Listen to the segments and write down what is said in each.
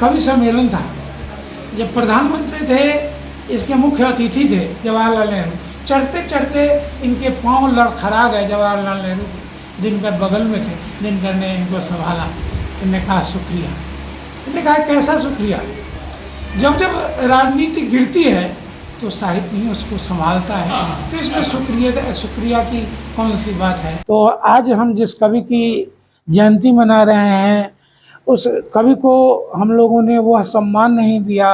कवि सम्मेलन था। जब प्रधानमंत्री थे, इसके मुख्य अतिथि थे जवाहरलाल नेहरू। चढ़ते चढ़ते इनके पाँव लड़खड़ा गए जवाहरलाल नेहरू के। दिनकर बगल में थे, दिनकर ने इनको संभाला। इन्होंने कहा शुक्रिया। इन्होंने कहा कैसा शुक्रिया? जब जब राजनीति गिरती है तो साहित्य ही उसको संभालता है, तो इसमें शुक्रिया की कौन सी बात है। तो आज हम जिस कवि की जयंती मना रहे हैं, उस कवि को हम लोगों ने वह सम्मान नहीं दिया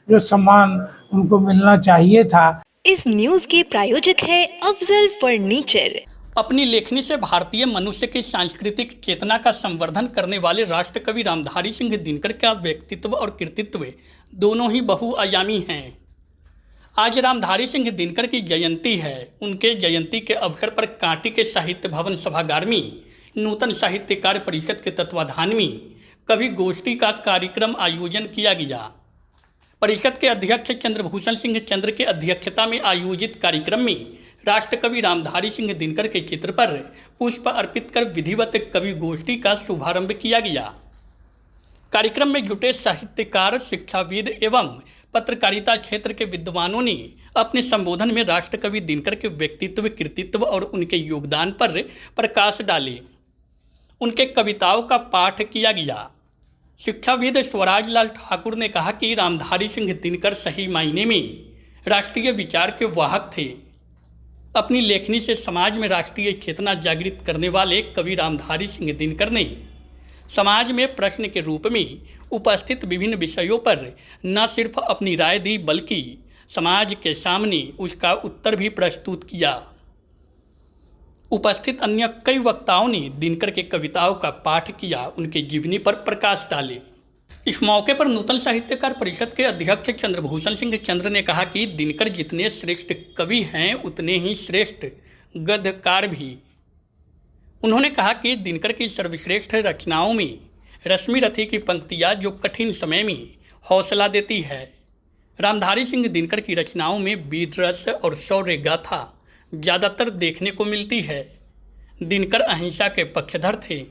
जो सम्मान उनको मिलना चाहिए था। इस न्यूज के प्रायोजक है अफजल फर्नीचर। अपनी लेखनी से भारतीय मनुष्य की सांस्कृतिक चेतना का संवर्धन करने वाले राष्ट्रकवि रामधारी सिंह दिनकर का व्यक्तित्व और कृतित्व दोनों ही बहुआयामी हैं। आज रामधारी सिंह दिनकर की जयंती है। उनके जयंती के अवसर पर कांटी के साहित्य भवन सभागार में नूतन साहित्यकार परिषद के तत्वाधान में कवि गोष्ठी का कार्यक्रम आयोजन किया गया। परिषद के अध्यक्ष चंद्रभूषण सिंह चंद्र के अध्यक्षता में आयोजित कार्यक्रम में राष्ट्रकवि रामधारी सिंह दिनकर के चित्र पर पुष्प अर्पित कर विधिवत कवि गोष्ठी का शुभारंभ किया गया। कार्यक्रम में जुटे साहित्यकार, शिक्षाविद एवं पत्रकारिता क्षेत्र के विद्वानों ने अपने संबोधन में राष्ट्रकवि दिनकर के व्यक्तित्व, कृतित्व और उनके योगदान पर प्रकाश डाले। उनके कविताओं का पाठ किया गया। शिक्षाविद स्वराज लाल ठाकुर ने कहा कि रामधारी सिंह दिनकर सही मायने में राष्ट्रीय विचार के वाहक थे। अपनी लेखनी से समाज में राष्ट्रीय चेतना जागृत करने वाले कवि रामधारी सिंह दिनकर ने समाज में प्रश्न के रूप में उपस्थित विभिन्न विषयों पर न सिर्फ अपनी राय दी, बल्कि समाज के सामने उसका उत्तर भी प्रस्तुत किया। उपस्थित अन्य कई वक्ताओं ने दिनकर के कविताओं का पाठ किया, उनके जीवनी पर प्रकाश डाले। इस मौके पर नूतन साहित्यकार परिषद के अध्यक्ष चंद्रभूषण सिंह चंद्र ने कहा कि दिनकर जितने श्रेष्ठ कवि हैं, उतने ही श्रेष्ठ गद्यकार भी। उन्होंने कहा कि दिनकर की सर्वश्रेष्ठ रचनाओं में रश्मि रथी की पंक्तियाँ जो कठिन समय में हौसला देती है। रामधारी सिंह दिनकर की रचनाओं में वीर रस और शौर्य गाथा ज़्यादातर देखने को मिलती है। दिनकर अहिंसा के पक्षधर थे,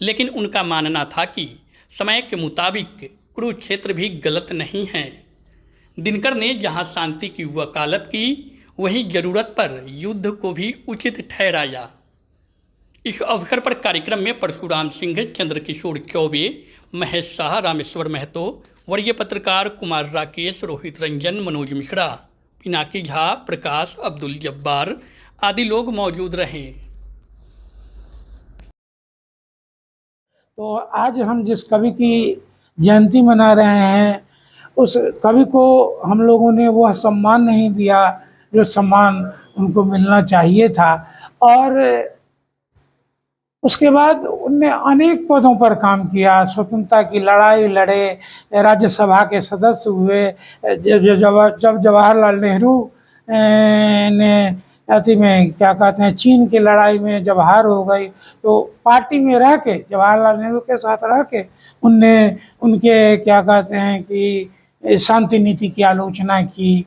लेकिन उनका मानना था कि समय के मुताबिक कुरुक्षेत्र भी गलत नहीं है। दिनकर ने जहां शांति की वकालत की, वहीं ज़रूरत पर युद्ध को भी उचित ठहराया। इस अवसर पर कार्यक्रम में परशुराम सिंह, चंद्रकिशोर चौबे, महेश शाह, रामेश्वर महतो, वरीय पत्रकार कुमार राकेश, रोहित रंजन, मनोज मिश्रा, पिनाकी झा, प्रकाश, अब्दुल जब्बार आदि लोग मौजूद रहे। तो आज हम जिस कवि की जयंती मना रहे हैं, उस कवि को हम लोगों ने वह सम्मान नहीं दिया जो सम्मान उनको मिलना चाहिए था। और उसके बाद उनने अनेक पदों पर काम किया। स्वतंत्रता की लड़ाई लड़े, राज्यसभा के सदस्य हुए। जब जवाहरलाल नेहरू ने अति में क्या कहते हैं, चीन की लड़ाई में जब हार हो गई, तो पार्टी में रह के, जवाहरलाल नेहरू के साथ रह के उनने उनके क्या कहते हैं कि शांति नीति की आलोचना की।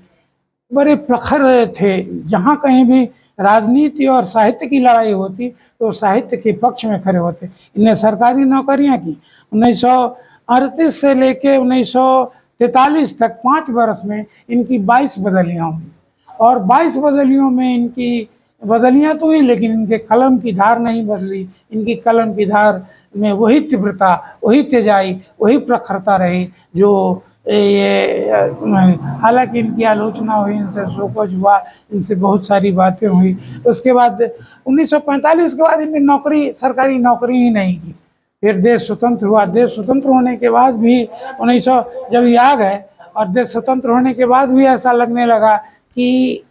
बड़े प्रखर थे। जहाँ कहीं भी राजनीति और साहित्य की लड़ाई होती तो साहित्य के पक्ष में खड़े होते। इन्हें सरकारी नौकरियाँ की 1938 से लेके 1943 तक 5 वर्ष में इनकी 22 बदलियाँ हुई। और 22 बदलियों में इनकी बदलियाँ तो हुई, लेकिन इनके कलम की धार नहीं बदली। इनकी कलम की धार में वही तीव्रता, वही तेजाई, वही प्रखरता रही जो ये हालांकि इनकी आलोचना हुई, इनसे शोकज हुआ, इनसे बहुत सारी बातें हुई। उसके बाद 1945 के बाद इनने सरकारी नौकरी ही नहीं की। फिर देश स्वतंत्र हुआ। देश स्वतंत्र होने के बाद भी 1900 जब ये आ गए, और देश स्वतंत्र होने के बाद भी ऐसा लगने लगा कि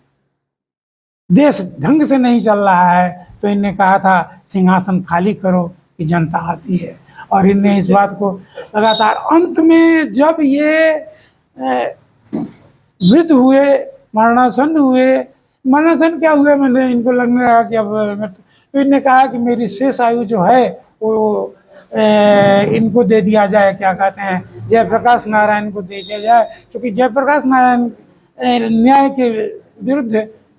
देश ढंग से नहीं चल रहा है, तो इनने कहा था सिंहासन खाली करो कि जनता आती है। और इनने इस बात को लगातार, अंत में जब ये वृद्ध हुए, मरणासन हुए, मरणासन क्या हुए, मैंने इनको लगने लगा कि अब, तो इनने कहा कि मेरी शेष आयु जो है वो इनको दे दिया जाए, क्या कहते हैं, जयप्रकाश नारायण को दे दिया जाए। क्योंकि जयप्रकाश नारायण न्याय के विरुद्ध,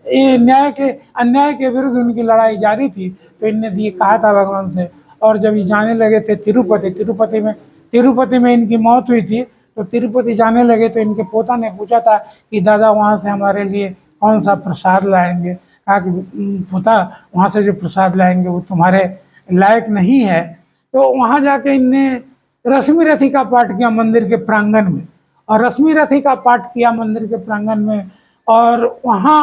अन्याय के विरुद्ध उनकी लड़ाई जारी थी। तो इनने कहा था भगवान से। और जब ये जाने लगे थे तिरुपति में इनकी मौत हुई थी, तो तिरुपति जाने लगे तो इनके पोता ने पूछा था कि दादा वहाँ से हमारे लिए कौन सा प्रसाद लाएंगे। कहा कि पोता वहाँ से जो प्रसाद लाएंगे वो तुम्हारे लायक नहीं है। तो वहाँ जाके इनने रश्मि रथी का पाठ किया मंदिर के प्रांगण में, और रश्मि रथी का पाठ किया मंदिर के प्रांगण में। और वहाँ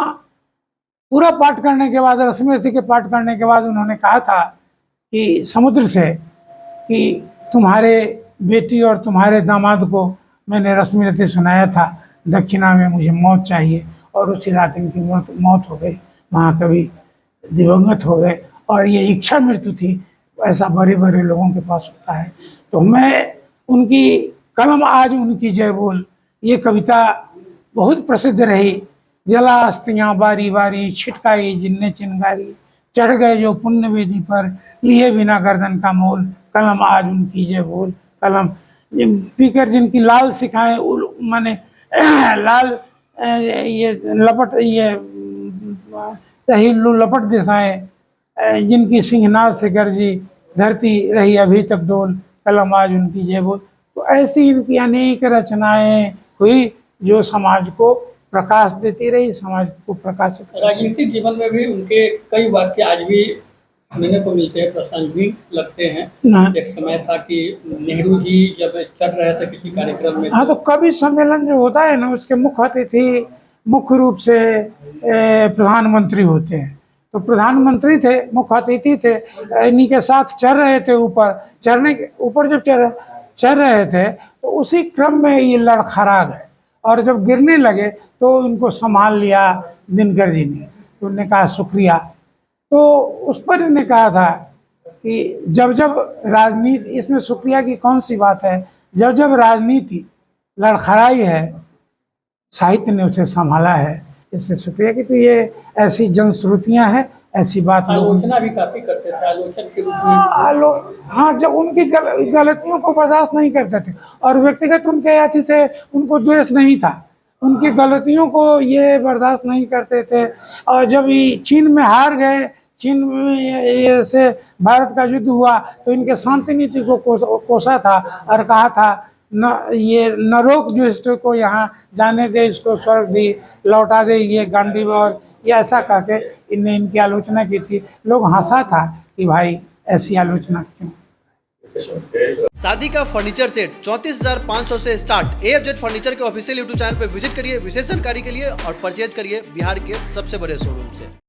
पूरा पाठ करने के बाद, रश्मि रथी के पाठ करने के बाद उन्होंने कहा था कि समुद्र से कि तुम्हारे बेटी और तुम्हारे दामाद को मैंने रश्मि रथी सुनाया था, दक्षिणा में मुझे मौत चाहिए। और उसी रात इनकी मौत हो गई, महाकवि दिवंगत हो गए। और ये इच्छा मृत्यु थी, ऐसा बड़े बड़े लोगों के पास होता है। तो मैं उनकी कलम आज उनकी जय बोल, ये कविता बहुत प्रसिद्ध रही। जला अस्तियाँ बारी बारी, छिटकाई जिनने चिनगारी, चढ़ गए जो पुण्य वेदी पर, लिए बिना गर्दन का मोल, कलम आज उनकी जय बोल। कलम पीकर जिनकी लाल सिखाएं माने लाल ये लपट ये तहिल्लू लपट दिशाएं, जिनकी सिंहनाद से गर्जी धरती रही अभी तक डोल, कलम आज उनकी जय बोल। तो ऐसी इनकी अनेक रचनाएं हुई जो समाज को प्रकाश देती रही, समाज को प्रकाशित। राजनीतिक जीवन में भी उनके कई वाक्य आज भी सुनने को मिलते हैं, प्रासंगिक लगते हैं। एक समय था कि नेहरू जी जब चल रहे थे किसी कार्यक्रम में, हाँ, तो कवि सम्मेलन जो होता है ना, उसके मुख्य अतिथि मुख्य रूप से प्रधानमंत्री होते हैं। तो प्रधानमंत्री थे, मुख्य अतिथि थे, इन्हीं के साथ चल रहे थे। ऊपर जब चल रहे थे तो उसी क्रम में ये लड़खड़ा गए, और जब गिरने लगे तो इनको संभाल लिया दिनकर जी ने। तो उन्होंने कहा शुक्रिया। तो उस पर इन्होंने कहा था कि जब जब राजनीति, इसमें शुक्रिया की कौन सी बात है, जब जब राजनीति लड़खड़ाई है, साहित्य ने उसे संभाला है, इससे शुक्रिया की। तो ये ऐसी जनश्रुतियाँ हैं, ऐसी बात आलोचना भी काफी करते थे, आलोचक के रूप में। हाँ, जब उनकी गलतियों को बर्दाश्त नहीं करते थे, और व्यक्तिगत उनके अथी से उनको द्वेष नहीं था, उनकी गलतियों को ये बर्दाश्त नहीं करते थे। और जब ये चीन में हार गए, चीन में से भारत का युद्ध हुआ, तो इनके शांति नीति को कोसा था और कहा था न रोक दुष्ट को यहाँ जाने दे, इसको स्वर्ग दी लौटा दे, ये गांधी। और ये ऐसा कहके इनने इनकी आलोचना की थी। लोग हंसा था कि भाई ऐसी आलोचना क्यों। शादी का फर्नीचर सेट 34,500 से स्टार्ट। AFZ फर्नीचर के ऑफिशियल YouTube चैनल पर विजिट करिए विशेष जानकारी के लिए और परचेज करिए बिहार के सबसे बड़े शोरूम से।